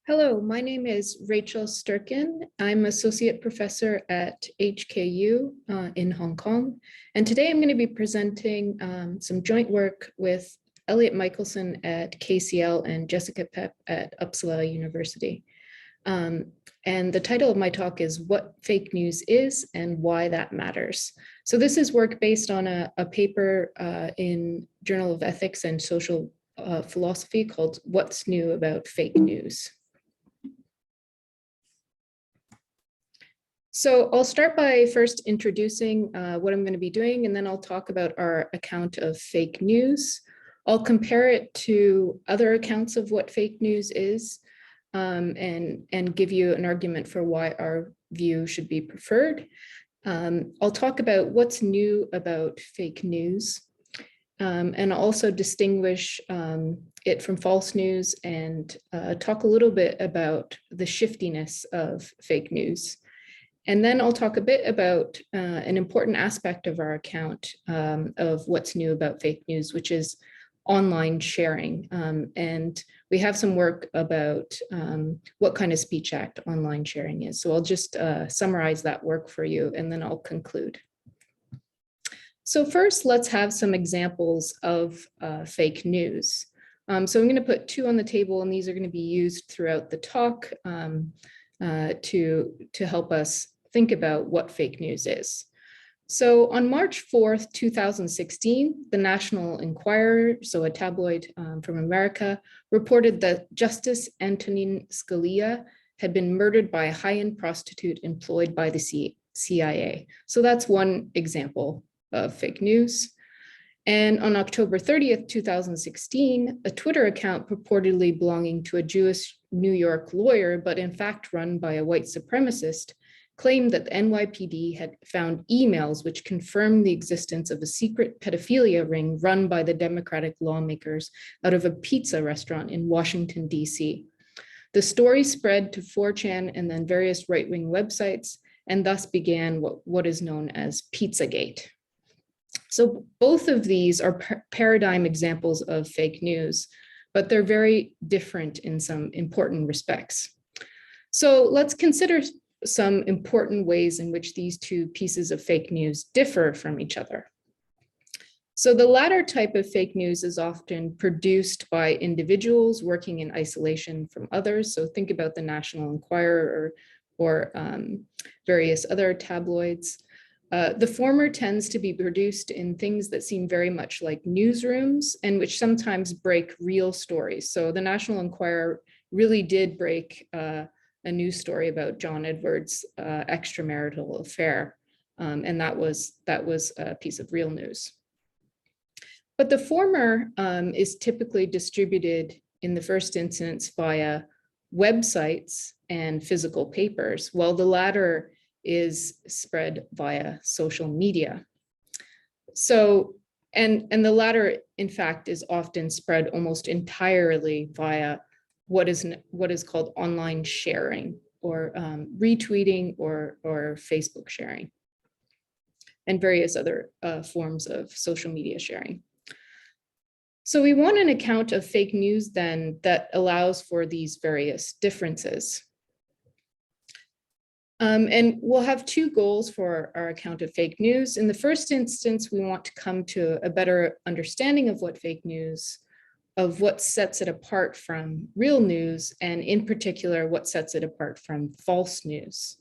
Hello, my name is Rachel Sterken. I'm Associate Professor at HKU in Hong Kong. And today I'm going to be presenting some joint work with Elliot Michelson at KCL and Jessica Pep at Uppsala University. And the title of my talk is What Fake News Is and Why That Matters. So this is work based on a paper in Journal of Ethics and Social Philosophy called What's New About Fake News. So I'll start by first introducing what I'm going to be doing, and then I'll talk about our account of fake news. I'll compare it to other accounts of what fake news is, and give you an argument for why our view should be preferred. I'll talk about what's new about fake news, and also distinguish it from false news, and talk a little bit about the shiftiness of fake news. And then I'll talk a bit about an important aspect of our account of what's new about fake news, which is online sharing. And we have some work about what kind of speech act online sharing is. So I'll just summarize that work for you, and then I'll conclude. So first, let's have some examples of fake news. So I'm going to put two on the table, and these are going to be used throughout the talk to help us think about what fake news is. So on March 4th, 2016, the National Enquirer, so a tabloid from America, reported that Justice Antonin Scalia had been murdered by a high-end prostitute employed by the CIA. So that's one example of fake news. And on October 30th, 2016, a Twitter account purportedly belonging to a Jewish New York lawyer, but in fact run by a white supremacist, claimed that the NYPD had found emails which confirmed the existence of a secret pedophilia ring run by the Democratic lawmakers out of a pizza restaurant in Washington, D.C. The story spread to 4chan and then various right-wing websites, and thus began what is known as Pizzagate. So both of these are paradigm examples of fake news, but they're very different in some important respects. So let's consider some important ways in which these two pieces of fake news differ from each other. So the latter type of fake news is often produced by individuals working in isolation from others. So think about the National Enquirer or various other tabloids. The former tends to be produced in things that seem very much like newsrooms and which sometimes break real stories. So the National Enquirer really did break a news story about John Edwards' extramarital affair, and that was a piece of real news. But the former is typically distributed in the first instance via websites and physical papers, while the latter is spread via social media. So, and the latter, in fact, is often spread almost entirely via what is called online sharing, or retweeting, or Facebook sharing, and various other forms of social media sharing. So we want an account of fake news then that allows for these various differences. And we'll have two goals for our account of fake news. In the first instance, we want to come to a better understanding of what fake news, of what sets it apart from real news, and in particular, what sets it apart from false news.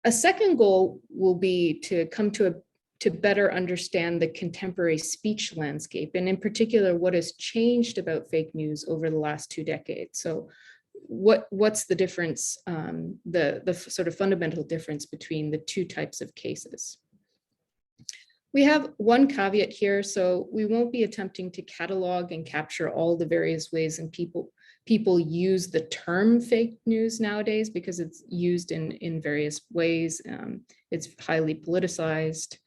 A second goal will be to come to better understand the contemporary speech landscape, and in particular, what has changed about fake news over the last 2 decades. So what's the difference, the sort of fundamental difference between the two types of cases? We have one caveat here, so we won't be attempting to catalog and capture all the various ways and people use the term fake news nowadays, because it's used in various ways. It's highly politicized.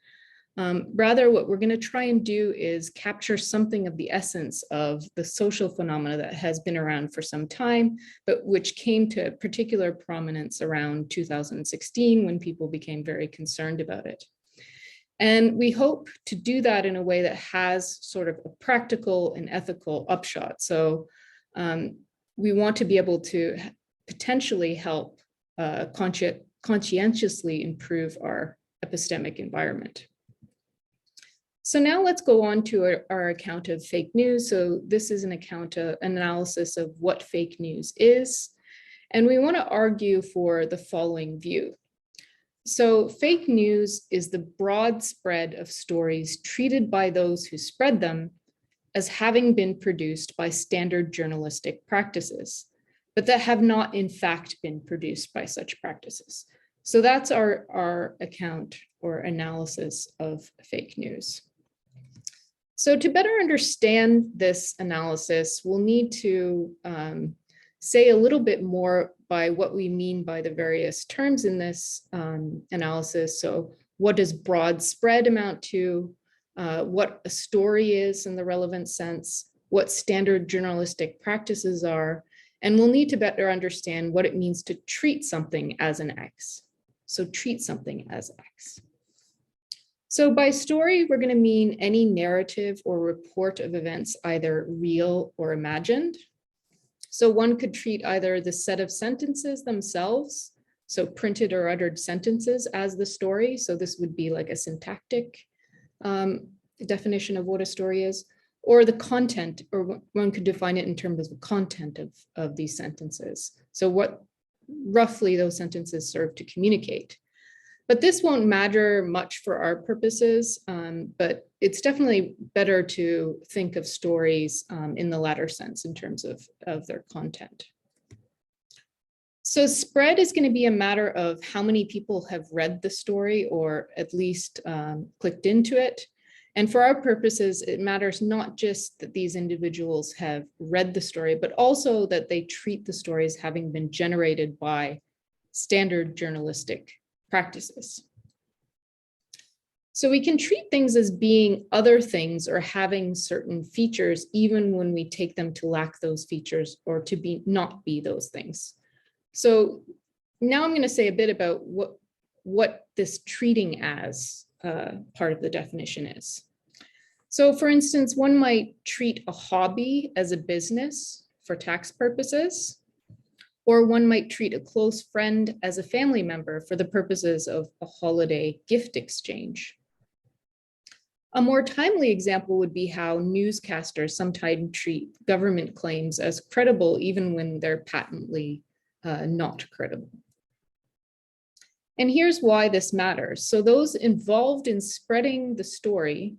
Rather, what we're going to try and do is capture something of the essence of the social phenomena that has been around for some time, but which came to particular prominence around 2016 when people became very concerned about it. And we hope to do that in a way that has sort of a practical and ethical upshot. So we want to be able to potentially help conscientiously improve our epistemic environment. So now let's go on to our account of fake news. So this is an analysis of what fake news is. And we want to argue for the following view. So fake news is the broad spread of stories treated by those who spread them as having been produced by standard journalistic practices, but that have not in fact been produced by such practices. So that's our account or analysis of fake news. So to better understand this analysis, we'll need to say a little bit more by what we mean by the various terms in this analysis. So what does broad spread amount to? What a story is in the relevant sense, what standard journalistic practices are, and we'll need to better understand what it means to treat something as an X. So treat something as X. So by story, we're going to mean any narrative or report of events, either real or imagined. So one could treat either the set of sentences themselves, so printed or uttered sentences, as the story. So this would be like a syntactic definition of what a story is, or the content, or one could define it in terms of the content of these sentences. So what roughly those sentences serve to communicate. But this won't matter much for our purposes, but it's definitely better to think of stories in the latter sense in terms of their content. So spread is going to be a matter of how many people have read the story or at least clicked into it. And for our purposes, it matters not just that these individuals have read the story, but also that they treat the story as having been generated by standard journalistic practices. So we can treat things as being other things or having certain features, even when we take them to lack those features or to be not be those things. So now I'm going to say a bit about what this treating as part of the definition is. So for instance, one might treat a hobby as a business for tax purposes, or one might treat a close friend as a family member for the purposes of a holiday gift exchange. A more timely example would be how newscasters sometimes treat government claims as credible, even when they're patently not credible. And here's why this matters. So those involved in spreading the story,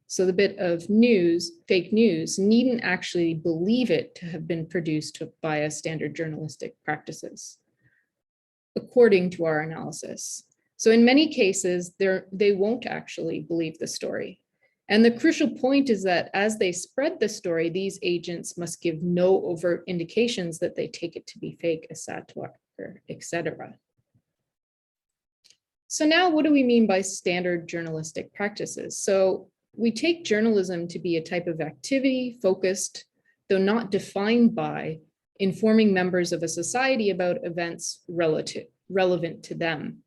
so the bit of news, fake news, needn't actually believe it to have been produced by a standard journalistic practices, according to our analysis. So in many cases, they won't actually believe the story. And the crucial point is that as they spread the story, these agents must give no overt indications that they take it to be fake, a satire, etc. So now what do we mean by standard journalistic practices? So we take journalism to be a type of activity focused, though not defined by, informing members of a society about events relevant to them.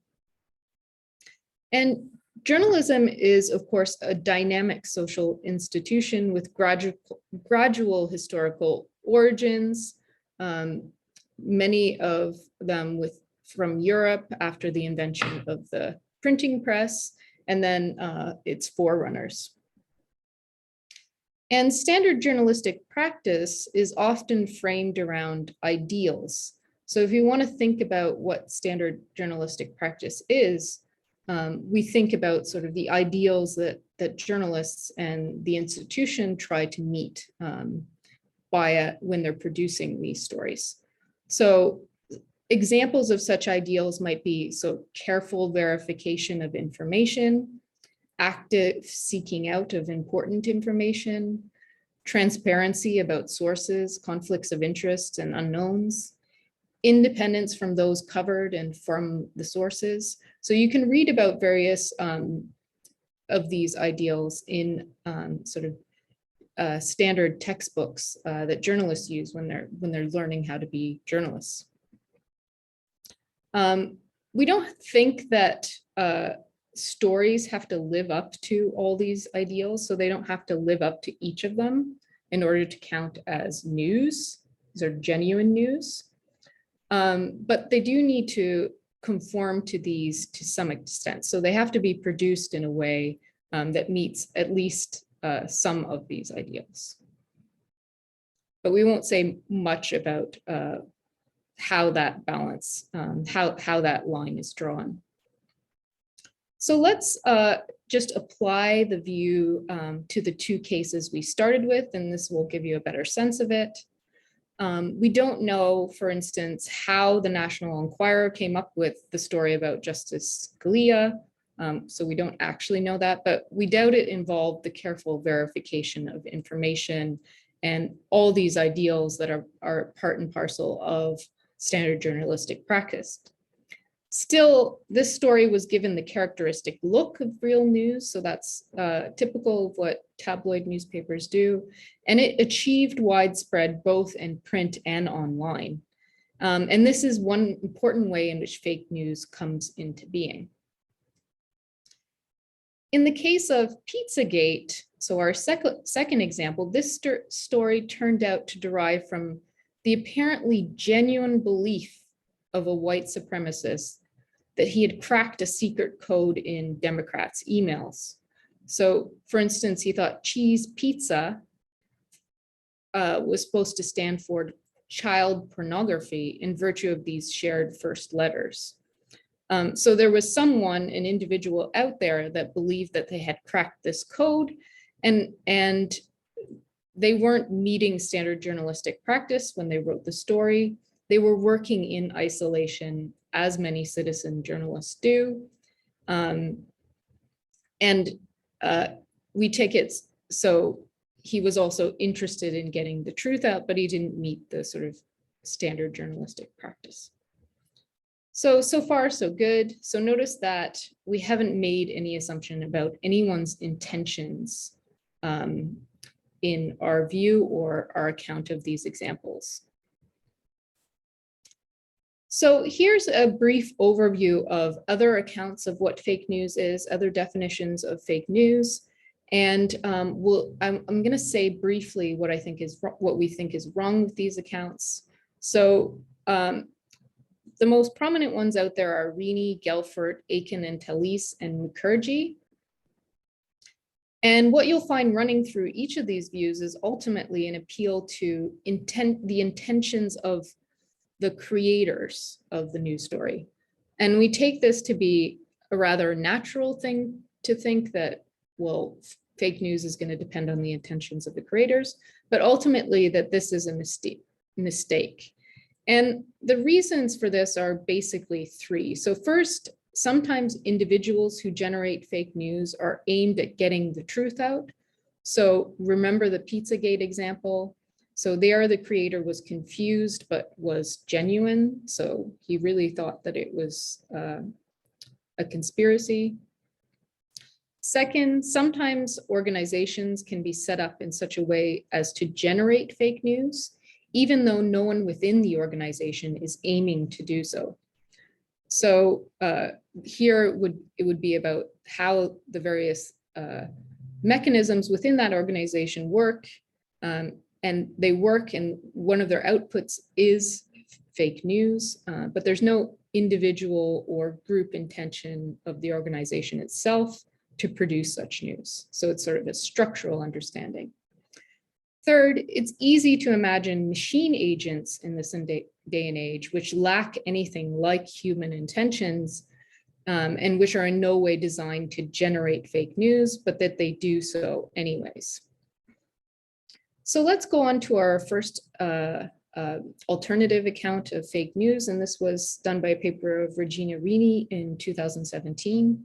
And journalism is, of course, a dynamic social institution with gradual historical origins, many of them from Europe after the invention of the printing press, and then its forerunners. And standard journalistic practice is often framed around ideals. So if you want to think about what standard journalistic practice is, we think about sort of the ideals that journalists and the institution try to meet when they're producing these stories. So examples of such ideals might be careful verification of information, active seeking out of important information, transparency about sources, conflicts of interest and unknowns, independence from those covered and from the sources. So you can read about various of these ideals in standard textbooks that journalists use when they're learning how to be journalists. We don't think that stories have to live up to all these ideals, so they don't have to live up to each of them in order to count as news. these are genuine news, but they do need to conform to these to some extent. So they have to be produced in a way that meets at least some of these ideals. But we won't say much about how that balance, how that line is drawn. So let's just apply the view to the two cases we started with, and this will give you a better sense of it. We don't know, for instance, how the National Enquirer came up with the story about Justice Scalia. So we don't actually know that, but we doubt it involved the careful verification of information and all these ideals that are part and parcel of standard journalistic practice. Still, this story was given the characteristic look of real news, so that's typical of what tabloid newspapers do, and it achieved widespread both in print and online. And this is one important way in which fake news comes into being. In the case of Pizzagate, so our second example, this story turned out to derive from the apparently genuine belief of a white supremacist that he had cracked a secret code in Democrats' emails. So for instance, he thought cheese pizza was supposed to stand for child pornography in virtue of these shared first letters. So there was someone, an individual out there that believed that they had cracked this code, and they weren't meeting standard journalistic practice when they wrote the story. They were working in isolation, as many citizen journalists do. We take it, so he was also interested in getting the truth out, but he didn't meet the sort of standard journalistic practice. So far, so good. So notice that we haven't made any assumption about anyone's intentions in our view or our account of these examples. So here's a brief overview of other accounts of what fake news is, other definitions of fake news. And I'm going to say briefly what we think is wrong with these accounts. So the most prominent ones out there are Rin, Gelfert, Aiken and Talia, and Mukherjee. And what you'll find running through each of these views is ultimately an appeal to the intentions of the creators of the news story. And we take this to be a rather natural thing to think that, well, fake news is going to depend on the intentions of the creators, but ultimately that this is a mistake. And the reasons for this are basically three. So first, sometimes individuals who generate fake news are aimed at getting the truth out. So remember the Pizzagate example. So there the creator was confused, but was genuine. So he really thought that it was a conspiracy. Second, sometimes organizations can be set up in such a way as to generate fake news, even though no one within the organization is aiming to do so. So here it would be about how the various mechanisms within that organization work, and they work, and one of their outputs is fake news, but there's no individual or group intention of the organization itself to produce such news. So it's sort of a structural understanding. Third, it's easy to imagine machine agents in this day and age, which lack anything like human intentions, and which are in no way designed to generate fake news, but that they do so anyways. So let's go on to our first alternative account of fake news, and this was done by a paper of Regina Rin in 2017.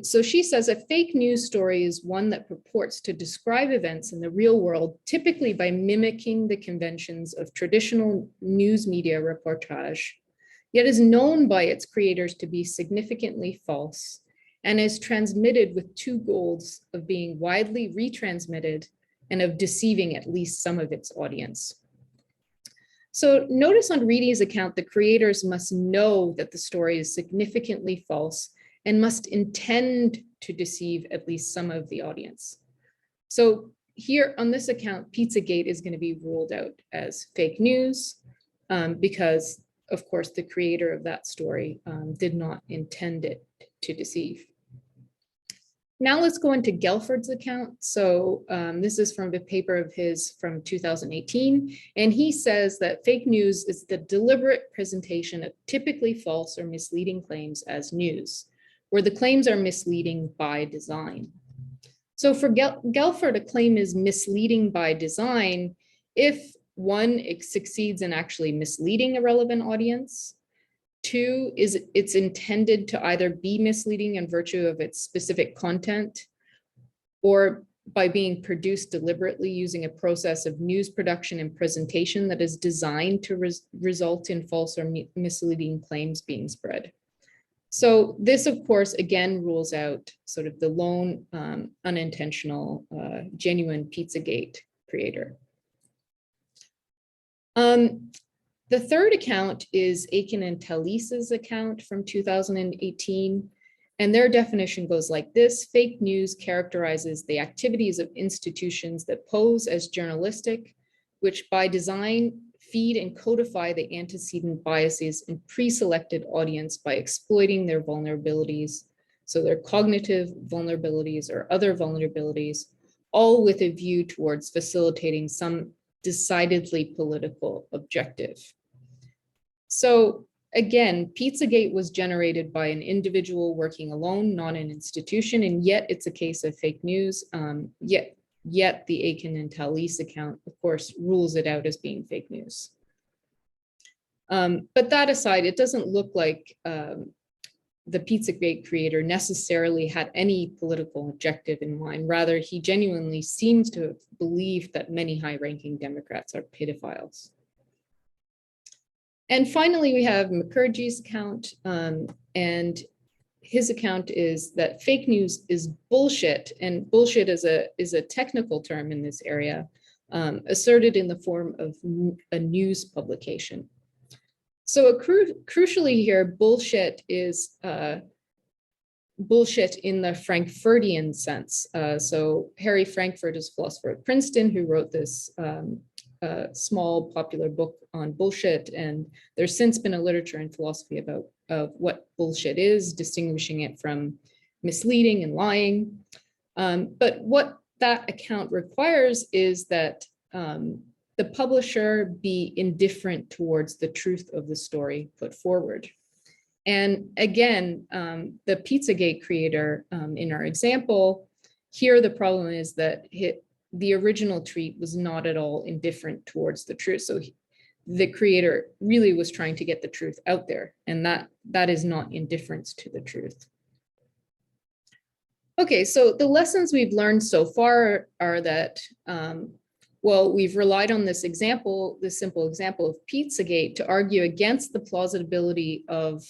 So she says a fake news story is one that purports to describe events in the real world, typically by mimicking the conventions of traditional news media reportage, yet is known by its creators to be significantly false and is transmitted with two goals of being widely retransmitted and of deceiving at least some of its audience. So notice on Reedy's account, the creators must know that the story is significantly false and must intend to deceive at least some of the audience. So here on this account, Pizzagate is going to be ruled out as fake news because, of course, the creator of that story did not intend it to deceive. Now let's go into Gelford's account. So this is from a paper of his from 2018. And he says that fake news is the deliberate presentation of typically false or misleading claims as news, where the claims are misleading by design. So for Gelford, a claim is misleading by design if one, it succeeds in actually misleading a relevant audience. Two, is it's intended to either be misleading in virtue of its specific content or by being produced deliberately using a process of news production and presentation that is designed to result in false or misleading claims being spread. So this, of course, again, rules out sort of the lone unintentional genuine Pizzagate creator. The third account is Aiken and Talia's account from 2018. And their definition goes like this: fake news characterizes the activities of institutions that pose as journalistic, which by design feed and codify the antecedent biases in pre-selected audience by exploiting their vulnerabilities. So their cognitive vulnerabilities or other vulnerabilities, all with a view towards facilitating some decidedly political objective. So again, Pizzagate was generated by an individual working alone, not an institution, and yet it's a case of fake news. Yet the Aiken and Talia account, of course, rules it out as being fake news. But that aside, it doesn't look like the Pizzagate creator necessarily had any political objective in mind. Rather, he genuinely seems to have believed that many high-ranking Democrats are pedophiles. And finally, we have Mukherjee's account, and his account is that fake news is bullshit, and bullshit is a technical term in this area, asserted in the form of a news publication. So crucially here, bullshit is bullshit in the Frankfurtian sense. So Harry Frankfurt is a philosopher at Princeton who wrote this small popular book on bullshit, and there's since been a literature in philosophy about what bullshit is, distinguishing it from misleading and lying. But what that account requires is that the publisher be indifferent towards the truth of the story put forward. And again, the Pizzagate creator in our example, here the problem is that the original tweet was not at all indifferent towards the truth. So the creator really was trying to get the truth out there, and that is not indifference to the truth. Okay, so the lessons we've learned so far are that, well, we've relied on this example, this simple example of Pizzagate to argue against the plausibility of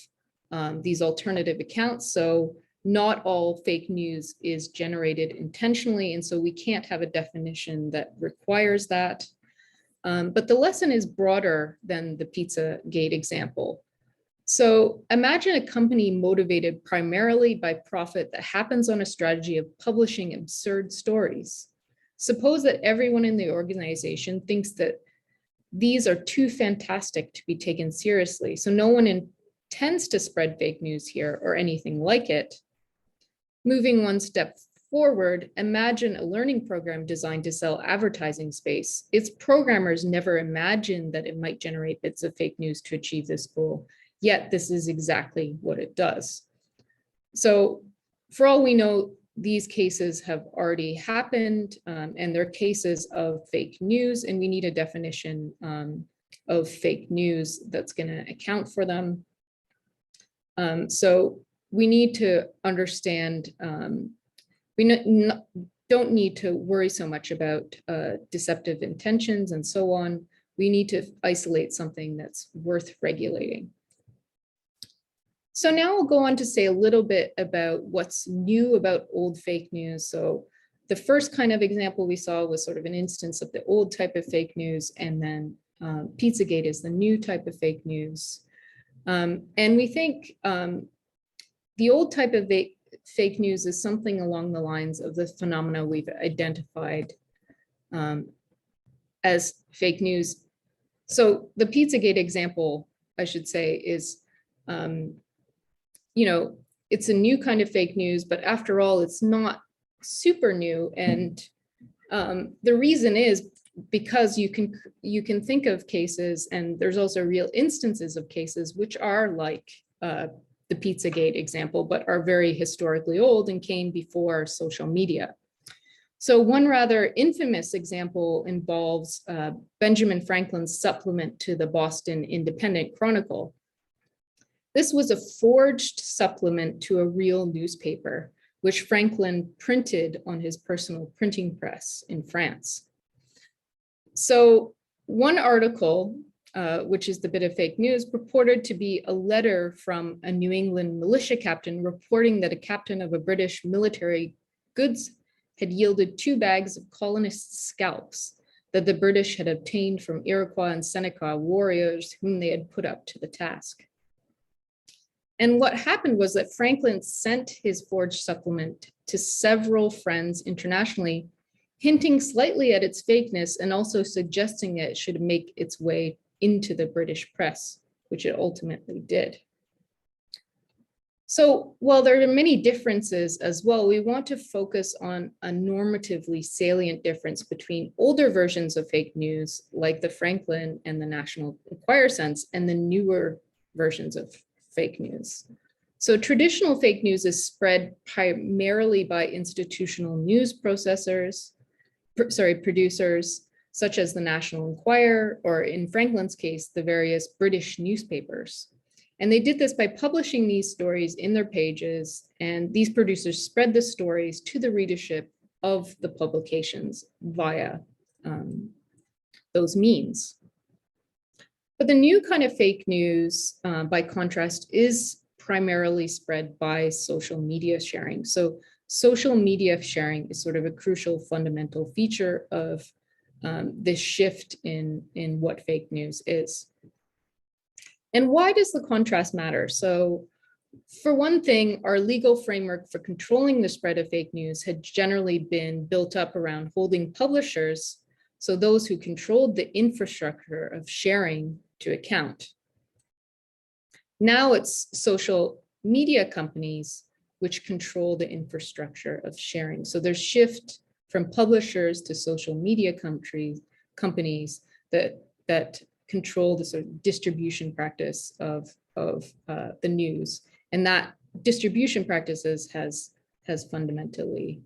these alternative accounts. So not all fake news is generated intentionally, and so we can't have a definition that requires that. But the lesson is broader than the Pizzagate example. So imagine a company motivated primarily by profit that happens on a strategy of publishing absurd stories. Suppose that everyone in the organization thinks that these are too fantastic to be taken seriously, so no one intends to spread fake news here or anything like it. Moving one step forward, imagine a learning program designed to sell advertising space. Its programmers never imagined that it might generate bits of fake news to achieve this goal, yet this is exactly what it does. So for all we know, these cases have already happened, and they're cases of fake news, and we need a definition of fake news that's going to account for them. So we need to understand, we don't need to worry so much about deceptive intentions and so on. We need to isolate something that's worth regulating. So now we'll go on to say a little bit about what's new about old fake news. So the first kind of example we saw was sort of an instance of the old type of fake news, and then Pizzagate is the new type of fake news. And we think the old type of fake news is something along the lines of the phenomena we've identified as fake news. So the Pizzagate example, I should say, is, it's a new kind of fake news, but after all, it's not super new. And the reason is because you can think of cases, and there's also real instances of cases which are like the Pizzagate example, but are very historically old and came before social media. So one rather infamous example involves Benjamin Franklin's supplement to the Boston Independent Chronicle. This was a forged supplement to a real newspaper, which Franklin printed on his personal printing press in France. So one article, which is the bit of fake news, purported to be a letter from a New England militia captain reporting that a captain of a British military goods had yielded 2 bags of colonists' scalps that the British had obtained from Iroquois and Seneca warriors whom they had put up to the task. And what happened was that Franklin sent his forged supplement to several friends internationally, hinting slightly at its fakeness and also suggesting it should make its way into the British press, which it ultimately did. So while there are many differences as well, we want to focus on a normatively salient difference between older versions of fake news, like the Franklin and the National Enquirer sense, and the newer versions of fake news. So traditional fake news is spread primarily by institutional news producers, such as the National Enquirer, or in Franklin's case, the various British newspapers. And they did this by publishing these stories in their pages, and these producers spread the stories to the readership of the publications via those means. But the new kind of fake news, by contrast, is primarily spread by social media sharing. So social media sharing is sort of a crucial fundamental feature of this shift in what fake news is. And why does the contrast matter? So for one thing, our legal framework for controlling the spread of fake news had generally been built up around holding publishers, so those who controlled the infrastructure of sharing, to account. Now it's social media companies which control the infrastructure of sharing. So there's shift from publishers to social media companies that control the sort of distribution practice of the news, and that distribution practices has fundamentally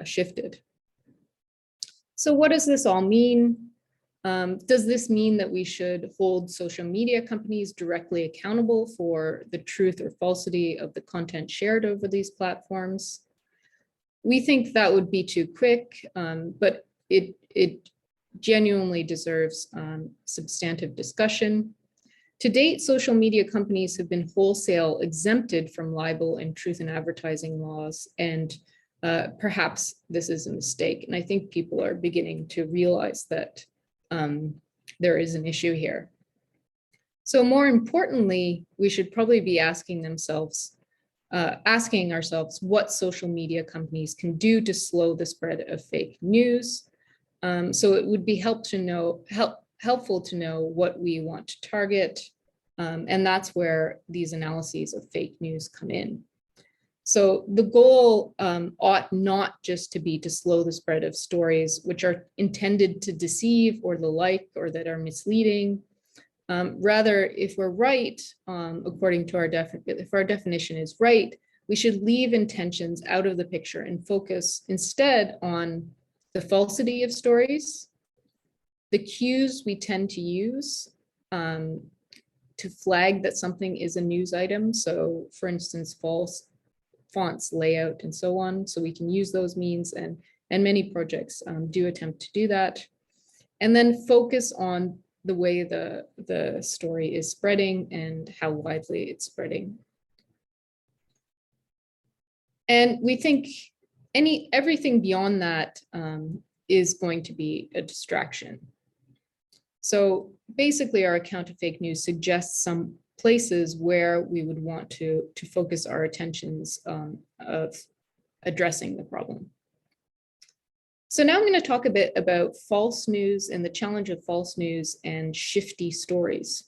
shifted. So what does this all mean? Does this mean that we should hold social media companies directly accountable for the truth or falsity of the content shared over these platforms? We think that would be too quick, but it genuinely deserves substantive discussion. To date, social media companies have been wholesale exempted from libel and truth in advertising laws, and perhaps this is a mistake. And I think people are beginning to realize that there is an issue here. So more importantly, we should probably be asking ourselves what social media companies can do to slow the spread of fake news. So it would be helpful to know what we want to target, and that's where these analyses of fake news come in. So the goal ought not just to be to slow the spread of stories which are intended to deceive or the like, or that are misleading. Rather, if we're right, according to if our definition is right, we should leave intentions out of the picture and focus instead on the falsity of stories, the cues we tend to use to flag that something is a news item. So for instance, false fonts, layout, and so on. So we can use those means, and many projects do attempt to do that. And then focus on the way the story is spreading and how widely it's spreading. And we think everything beyond that is going to be a distraction. So basically our account of fake news suggests some places where we would want to focus our attentions of addressing the problem. So now I'm going to talk a bit about false news and the challenge of false news and shifty stories.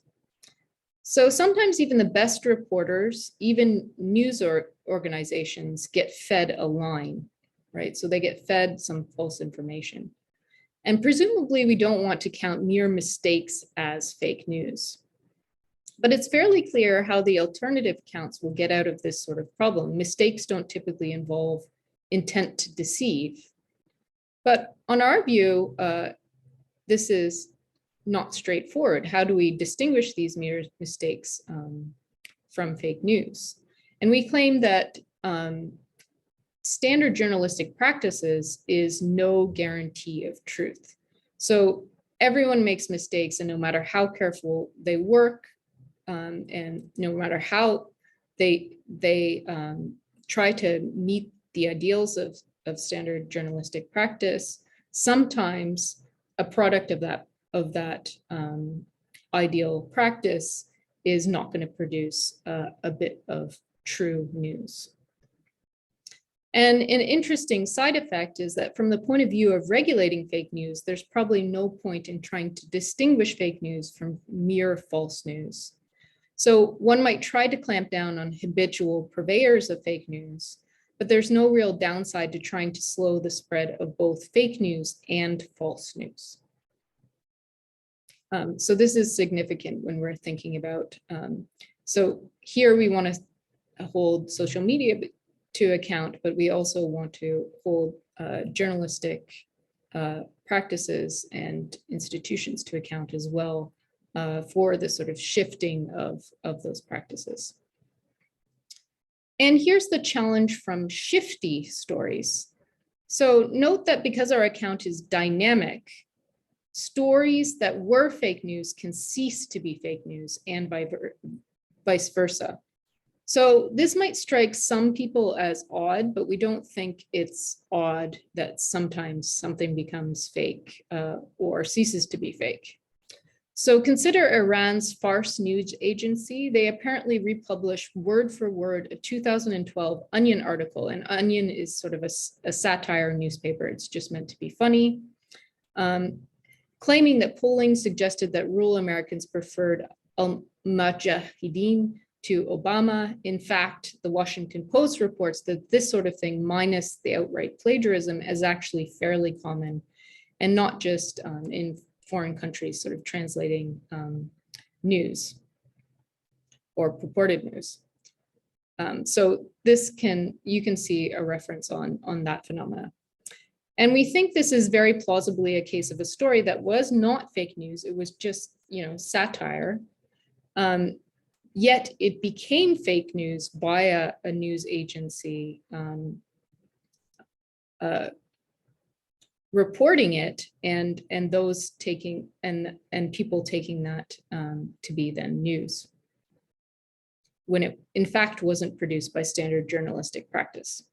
So sometimes even the best reporters, even news organizations get fed a line, right? So they get fed some false information. And presumably we don't want to count mere mistakes as fake news. But it's fairly clear how the alternative accounts will get out of this sort of problem. Mistakes don't typically involve intent to deceive. But on our view, this is not straightforward. How do we distinguish these mere mistakes from fake news? And we claim that standard journalistic practices is no guarantee of truth. So everyone makes mistakes, and no matter how careful they work, and no matter how they try to meet the ideals of standard journalistic practice, sometimes a product of that ideal practice is not going to produce a bit of true news. And an interesting side effect is that from the point of view of regulating fake news, there's probably no point in trying to distinguish fake news from mere false news. So one might try to clamp down on habitual purveyors of fake news, but there's no real downside to trying to slow the spread of both fake news and false news. So this is significant when we're thinking about, so here we want to hold social media to account, but we also want to hold journalistic practices and institutions to account as well for the sort of shifting of those practices. And here's the challenge from shifty stories. So note that because our account is dynamic, stories that were fake news can cease to be fake news and vice versa. So this might strike some people as odd, but we don't think it's odd that sometimes something becomes fake or ceases to be fake. So consider Iran's Fars news agency. They apparently republished word for word a 2012 Onion article, and Onion is sort of a satire newspaper. It's just meant to be funny, claiming that polling suggested that rural Americans preferred al-Mujahideen to Obama. In fact, the Washington Post reports that this sort of thing, minus the outright plagiarism, is actually fairly common, and not just in foreign countries sort of translating news or purported news. So this you can see a reference on that phenomena. And we think this is very plausibly a case of a story that was not fake news. It was just, satire. Yet it became fake news by a news agency reporting it, and those taking and people taking that to be then news, when it in fact wasn't produced by standard journalistic practice.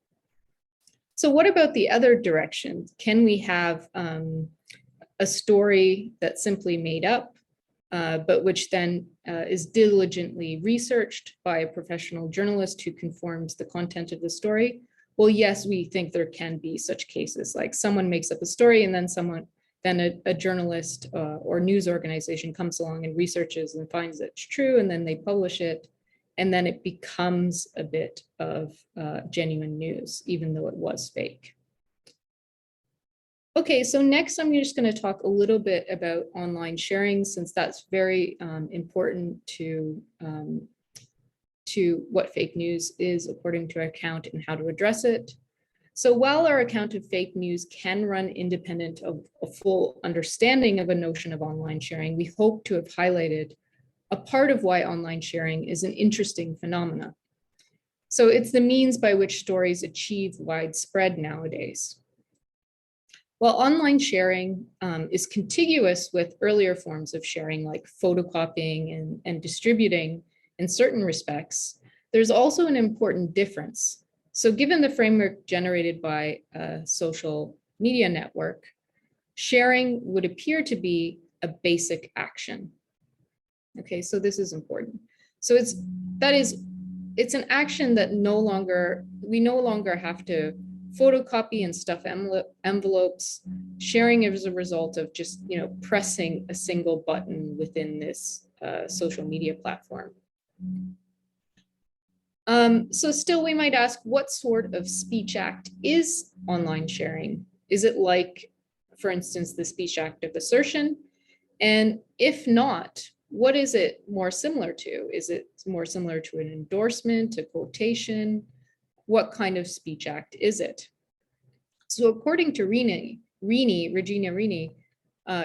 So what about the other direction? Can we have a story that's simply made up, but which then is diligently researched by a professional journalist who conforms the content of the story? Well, yes, we think there can be such cases, like someone makes up a story and then a journalist or news organization comes along and researches and finds it's true, and then they publish it, and then it becomes a bit of genuine news, even though it was fake. Okay, so next I'm just going to talk a little bit about online sharing, since that's very important to what fake news is according to our account and how to address it. So while our account of fake news can run independent of a full understanding of a notion of online sharing, we hope to have highlighted a part of why online sharing is an interesting phenomena. So it's the means by which stories achieve widespread nowadays. While online sharing is contiguous with earlier forms of sharing, like photocopying and distributing in certain respects, there's also an important difference. So given the framework generated by a social media network, sharing would appear to be a basic action. Okay, so this is important. So it's an action that we no longer have to photocopy and stuff envelopes. Sharing is a result of just, pressing a single button within this social media platform. So still we might ask, what sort of speech act is online sharing? Is it like, for instance, the speech act of assertion? And if not, what is it more similar to? Is it more similar to an endorsement, a quotation? What kind of speech act is it? So according to Regina Rin,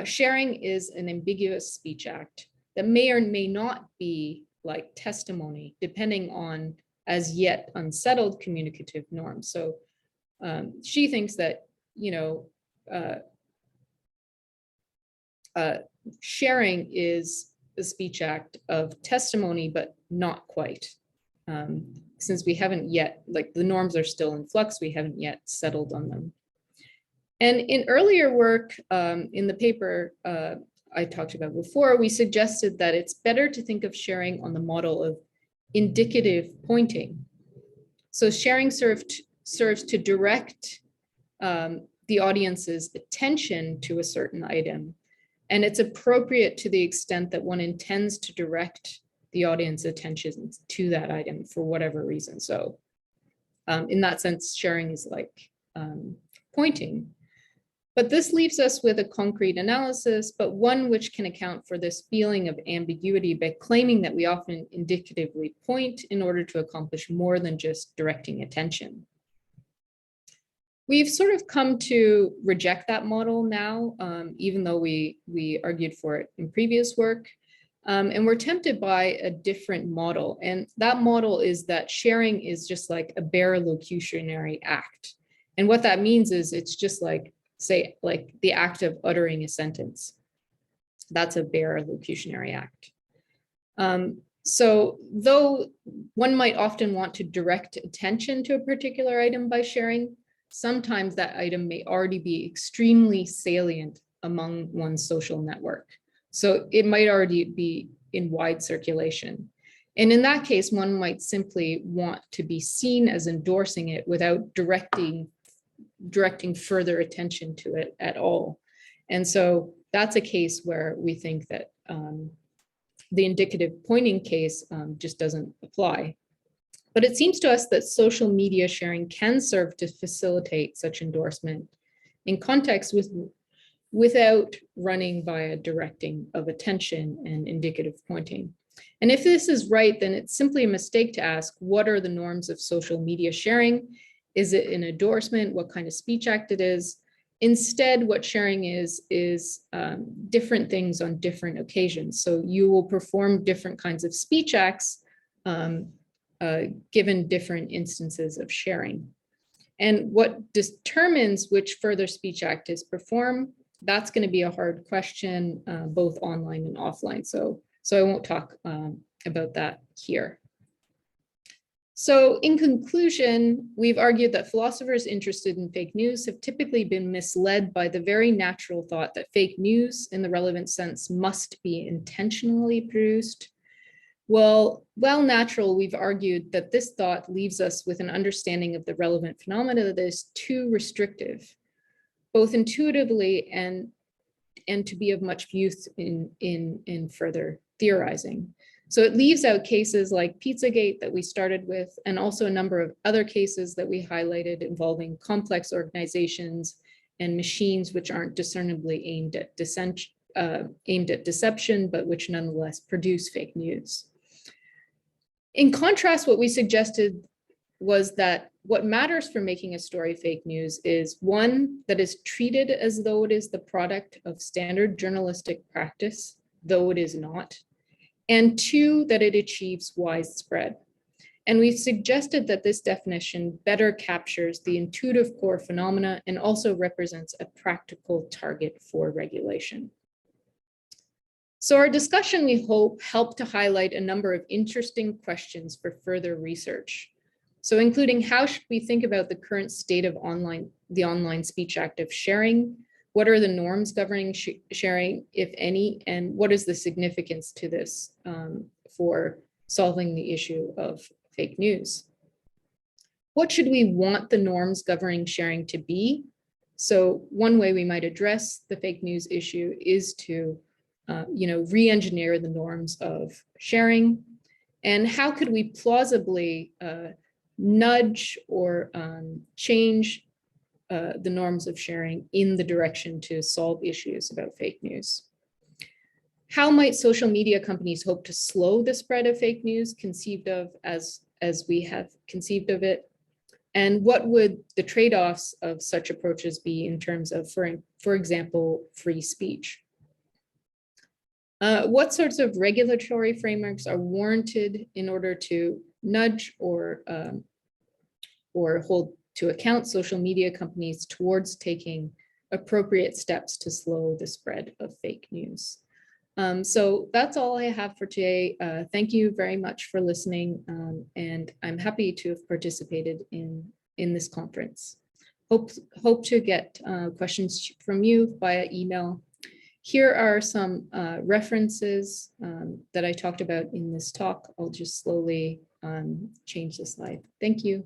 sharing is an ambiguous speech act that may or may not be like testimony, depending on as yet unsettled communicative norms. So she thinks that, sharing is a speech act of testimony, but not quite. Since we haven't yet, like the norms are still in flux, we haven't yet settled on them. And in earlier work, in the paper I talked about before, we suggested that it's better to think of sharing on the model of indicative pointing. So sharing serves to direct the audience's attention to a certain item. And it's appropriate to the extent that one intends to direct the audience attention to that item for whatever reason. So in that sense, sharing is like pointing. But this leaves us with a concrete analysis, but one which can account for this feeling of ambiguity by claiming that we often indicatively point in order to accomplish more than just directing attention. We've sort of come to reject that model now, even though we argued for it in previous work. And we're tempted by a different model. And that model is that sharing is just like a bare locutionary act. And what that means is it's just like, say, like the act of uttering a sentence. That's a bare locutionary act. So though one might often want to direct attention to a particular item by sharing, sometimes that item may already be extremely salient among one's social network. So it might already be in wide circulation. And in that case, one might simply want to be seen as endorsing it without directing further attention to it at all. And so that's a case where we think that the indicative pointing case just doesn't apply. But it seems to us that social media sharing can serve to facilitate such endorsement in context without running via directing of attention and indicative pointing. And if this is right, then it's simply a mistake to ask, what are the norms of social media sharing? Is it an endorsement? What kind of speech act it is? Instead, what sharing is different things on different occasions. So you will perform different kinds of speech acts given different instances of sharing. And what determines which further speech act is performed, that's going to be a hard question, both online and offline. So I won't talk about that here. So in conclusion, we've argued that philosophers interested in fake news have typically been misled by the very natural thought that fake news in the relevant sense must be intentionally produced. Well, natural, we've argued that this thought leaves us with an understanding of the relevant phenomena that is too restrictive, both intuitively and to be of much use in further theorizing. So it leaves out cases like Pizzagate that we started with, and also a number of other cases that we highlighted involving complex organizations and machines which aren't discernibly aimed at deception, but which nonetheless produce fake news. In contrast, what we suggested was that what matters for making a story fake news is, one, that is treated as though it is the product of standard journalistic practice, though it is not, and two, that it achieves widespread. And we've suggested that this definition better captures the intuitive core phenomena and also represents a practical target for regulation. So our discussion, we hope, helped to highlight a number of interesting questions for further research. So including how should we think about the current state of the online speech act of sharing? What are the norms governing sharing, if any, and what is the significance to this for solving the issue of fake news? What should we want the norms governing sharing to be? So one way we might address the fake news issue is to re-engineer the norms of sharing. And how could we plausibly nudge or change the norms of sharing in the direction to solve issues about fake news? How might social media companies hope to slow the spread of fake news conceived of as we have conceived of it? And what would the trade-offs of such approaches be in terms of, for example, free speech? What sorts of regulatory frameworks are warranted in order to nudge or hold to account social media companies towards taking appropriate steps to slow the spread of fake news? So that's all I have for today. Thank you very much for listening, and I'm happy to have participated in this conference. Hope to get questions from you via email. Here are some references that I talked about in this talk. I'll just slowly change the slide. Thank you.